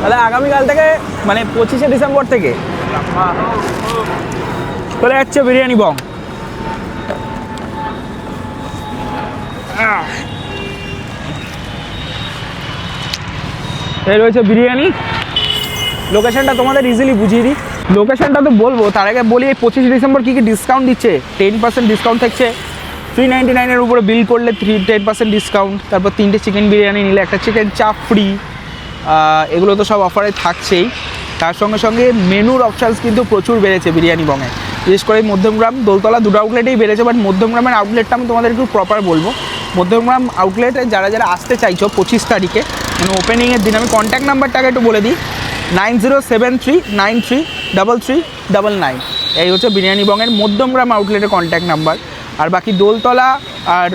তাহলে আগামীকাল থেকে মানে 25শে ডিসেম্বর থেকে চলে যাচ্ছে বিরিয়ানি বং। এই রয়েছে বিরিয়ানি। লোকেশনটা তোমাদের ইজিলি বুঝিয়ে দিই। লোকেশনটা তো বলবো, তার আগে বলি এই 25 ডিসেম্বর কী কী ডিসকাউন্ট দিচ্ছে। 10% ডিসকাউন্ট থাকছে, 399-এর উপরে বিল করলে 10% ডিসকাউন্ট। তারপর 3টে চিকেন বিরিয়ানি নিলে একটা চিকেন চাপ ফ্রি। এগুলো তো সব অফারে থাকছেই। তার সঙ্গে সঙ্গে মেনুর অপশানস কিন্তু প্রচুর বেড়েছে বিরিয়ানি বঙে। বিশেষ করে মধ্যমগ্রাম, দোলতলা দুটো আউটলেটেই বেড়েছে, বাট মধ্যমগ্রামের আউটলেটটা আমি তোমাদের একটু প্রপার বলবো। মধ্যমগ্রাম আউটলেটে যারা যারা আসতে চাইছো 25 তারিখে মানে ওপেনিংয়ের দিন, আমি কন্ট্যাক্ট নাম্বারটাকে একটু বলে দিই, 9073933399। এই হচ্ছে বিরিয়ানি বঙের মধ্যমগ্রাম আউটলেটের কন্ট্যাক্ট নাম্বার। আর বাকি দোলতলা আর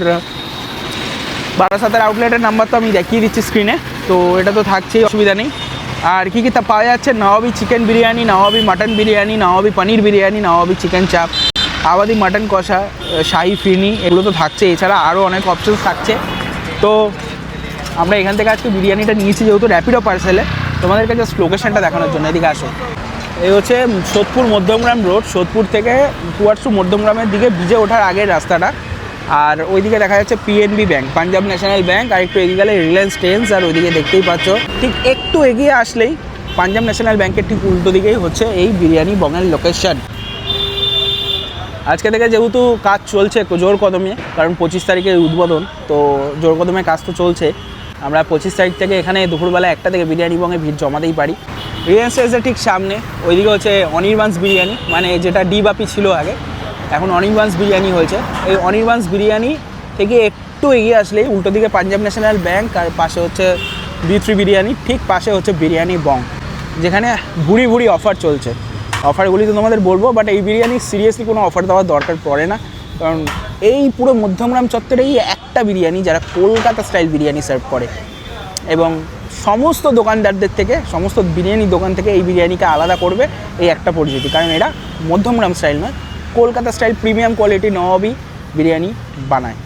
বারাসাতের আউটলেটের নাম্বার তো আমি দেখিয়ে দিচ্ছি স্ক্রিনে, তো এটা তো থাকছেই, অসুবিধা নেই। আর কী কী তা পাওয়া যাচ্ছে, নওয়াবি চিকেন বিরিয়ানি, নওয়াবি মাটন বিরিয়ানি, নওয়াবি পনির বিরিয়ানি, নওয়াবি চিকেন চাপ, আবাদি মাটন কষা, শাহি ফিরনি, এগুলো তো থাকছে। এছাড়া আরও অনেক অপশানস থাকছে। তো আমরা এখান থেকে আজকে বিরিয়ানিটা নিয়েছি যেহেতু র্যাপিডো পার্সেলে, তোমাদেরকে জাস্ট লোকেশনটা দেখানোর জন্য। এদিকে আসো। এই হচ্ছে সোদপুর মধ্যমগ্রাম রোড, সোদপুর থেকে টুয়ার্ডস টু মধ্যমগ্রামের দিকে ব্রিজে ওঠার আগের রাস্তাটা। আর ওইদিকে দেখা যাচ্ছে PNB bank, Punjab National Bank. আর একটু এগিয়ে গেলে রিলায়েন্স ট্রেন্ডস, আর ওইদিকে দেখতেই পাচ্ছ ঠিক একটু এগিয়ে আসলেই পাঞ্জাব ন্যাশনাল ব্যাংকের ঠিক উল্টো দিকেই হচ্ছে এই বিরিয়ানি বঙের লোকেশন। আজকে থেকে যেহেতু কাজ চলছে জোর কদমে, কারণ 25 তারিখে উদ্বোধন, তো জোর কদমে কাজ তো চলছে। আমরা 25 তারিখ থেকে এখানে দুপুরবেলা 1টা থেকে বিরিয়ানি বঙে ভিড় জমাতেই পারি। রিলায়েন্স ট্রেন্ডসের ঠিক সামনে ওইদিকে হচ্ছে অনির্বাণস বিরিয়ানি, মানে যেটা ডি বাপি ছিল আগে, এখন অনির্বাণস বিরিয়ানি হয়েছে। এই অনির্বাণস বিরিয়ানি থেকে একটু এগিয়ে আসলেই উল্টো দিকে পাঞ্জাব ন্যাশনাল ব্যাংক, আর পাশে হচ্ছে B3 বিরিয়ানি, ঠিক পাশে হচ্ছে বিরিয়ানি বং, যেখানে ভুড়ি ভুড়ি অফার চলছে। অফারগুলি তো তোমাদের বলবো, বাট এই বিরিয়ানি সিরিয়াসলি কোনো অফার দেওয়ার দরকার পড়ে না, কারণ এই পুরো মধ্যমগ্রাম চত্বরেই একটা বিরিয়ানি যারা কলকাতা স্টাইল বিরিয়ানি সার্ভ করে, এবং সমস্ত দোকানদারদের থেকে, সমস্ত বিরিয়ানি দোকান থেকে এই বিরিয়ানিকে আলাদা করবে এই একটা পরিচিতি, কারণ এরা মধ্যমগ্রাম স্টাইল নয়, Kolkata style premium quality nawabi biryani বানায়।